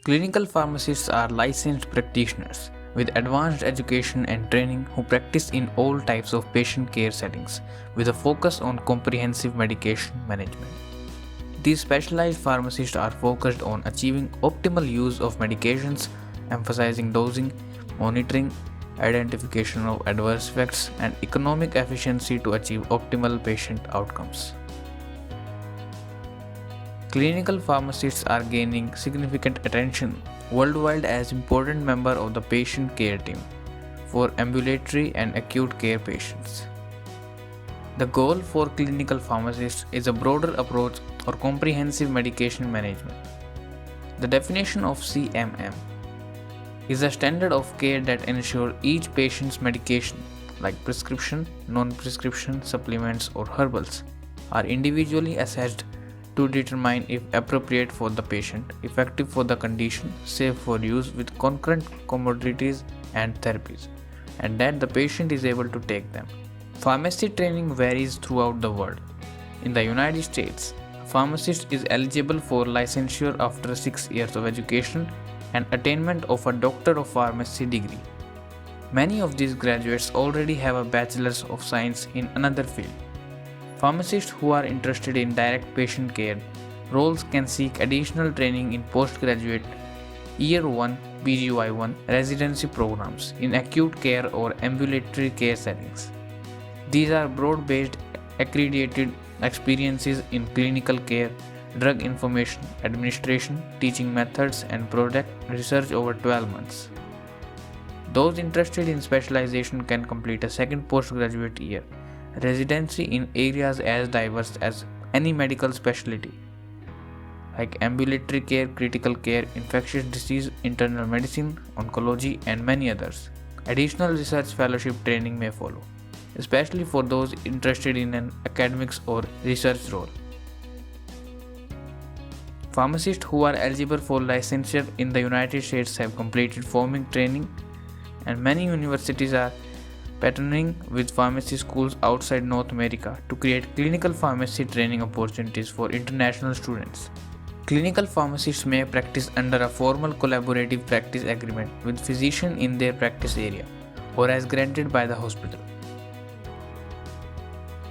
Clinical pharmacists are licensed practitioners with advanced education and training who practice in all types of patient care settings with a focus on comprehensive medication management. These specialized pharmacists are focused on achieving optimal use of medications, emphasizing dosing, monitoring, identification of adverse effects, and economic efficiency to achieve optimal patient outcomes. Clinical pharmacists are gaining significant attention worldwide as important member of the patient care team for ambulatory and acute care patients. The goal for clinical pharmacists is a broader approach or comprehensive medication management. The definition of CMM is a standard of care that ensures each patient's medication, like prescription, non-prescription supplements or herbals, are individually assessed to determine if appropriate for the patient, effective for the condition, safe for use with concurrent comorbidities and therapies, and that the patient is able to take them. Pharmacy training varies throughout the world. In the United States, a pharmacist is eligible for licensure after 6 years of education and attainment of a Doctor of Pharmacy degree. Many of these graduates already have a Bachelor's of Science in another field. Pharmacists who are interested in direct patient care roles can seek additional training in postgraduate Year 1 PGY1 residency programs in acute care or ambulatory care settings. These are broad-based accredited experiences in clinical care, drug information administration, teaching methods, and product research over 12 months. Those interested in specialization can complete a second postgraduate year residency in areas as diverse as any medical specialty, like ambulatory care, critical care, infectious disease, internal medicine, oncology, and many others. Additional research fellowship training may follow, especially for those interested in an academics or research role. Pharmacists who are eligible for licensure in the United States have completed forming training, and many universities are partnering with pharmacy schools outside North America to create clinical pharmacy training opportunities for international students. Clinical pharmacists may practice under a formal collaborative practice agreement with physician in their practice area or as granted by the hospital.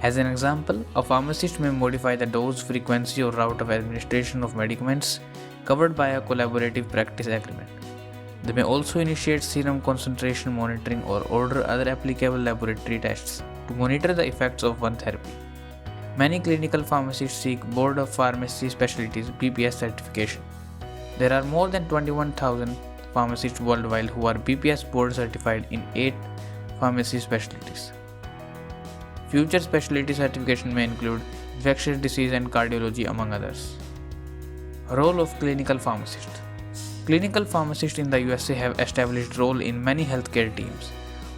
As an example, a pharmacist may modify the dose, frequency, or route of administration of medicaments covered by a collaborative practice agreement. They may also initiate serum concentration monitoring or order other applicable laboratory tests to monitor the effects of one therapy. Many clinical pharmacists seek Board of Pharmacy Specialties BPS certification. There are more than 21,000 pharmacists worldwide who are BPS board certified in 8 pharmacy specialties. Future specialty certification may include infectious disease and cardiology, among others. Role of clinical pharmacist. Clinical pharmacists in the USA have established role in many healthcare teams.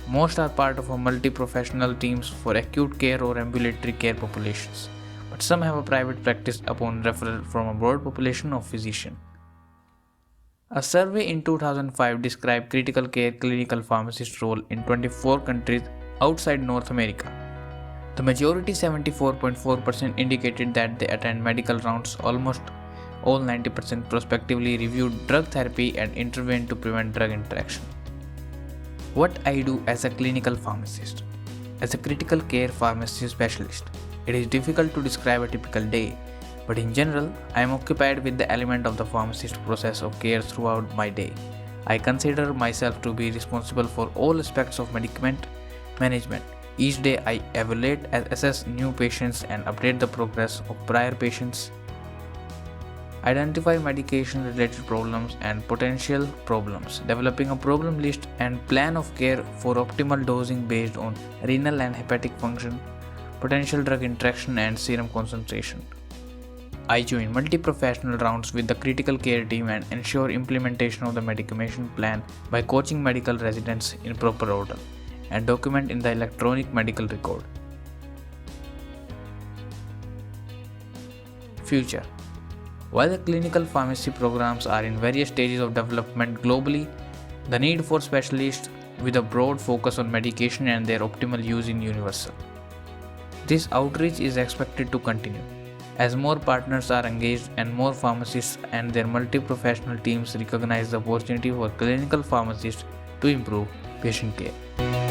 Most are part of a multi-professional teams for acute care or ambulatory care populations, but some have a private practice upon referral from a broad population of physicians. A survey in 2005 described critical care clinical pharmacist role in 24 countries outside North America. The majority, 74.4%, indicated that they attend medical rounds. Almost all, 90%, prospectively reviewed drug therapy and intervened to prevent drug interaction. What I do as a clinical pharmacist. As a critical care pharmacy specialist, it is difficult to describe a typical day, but in general, I am occupied with the element of the pharmacist process of care throughout my day. I consider myself to be responsible for all aspects of medicament management. Each day I evaluate and assess new patients and update the progress of prior patients, identify medication related problems and potential problems, developing a problem list and plan of care for optimal dosing based on renal and hepatic function, potential drug interaction and serum concentration. I join multi-professional rounds with the critical care team and ensure implementation of the medication plan by coaching medical residents in proper order and document in the electronic medical record. Future. While the clinical pharmacy programs are in various stages of development globally, the need for specialists with a broad focus on medication and their optimal use is universal. This outreach is expected to continue. As more partners are engaged and more pharmacists and their multi-professional teams recognize the opportunity for clinical pharmacists to improve patient care.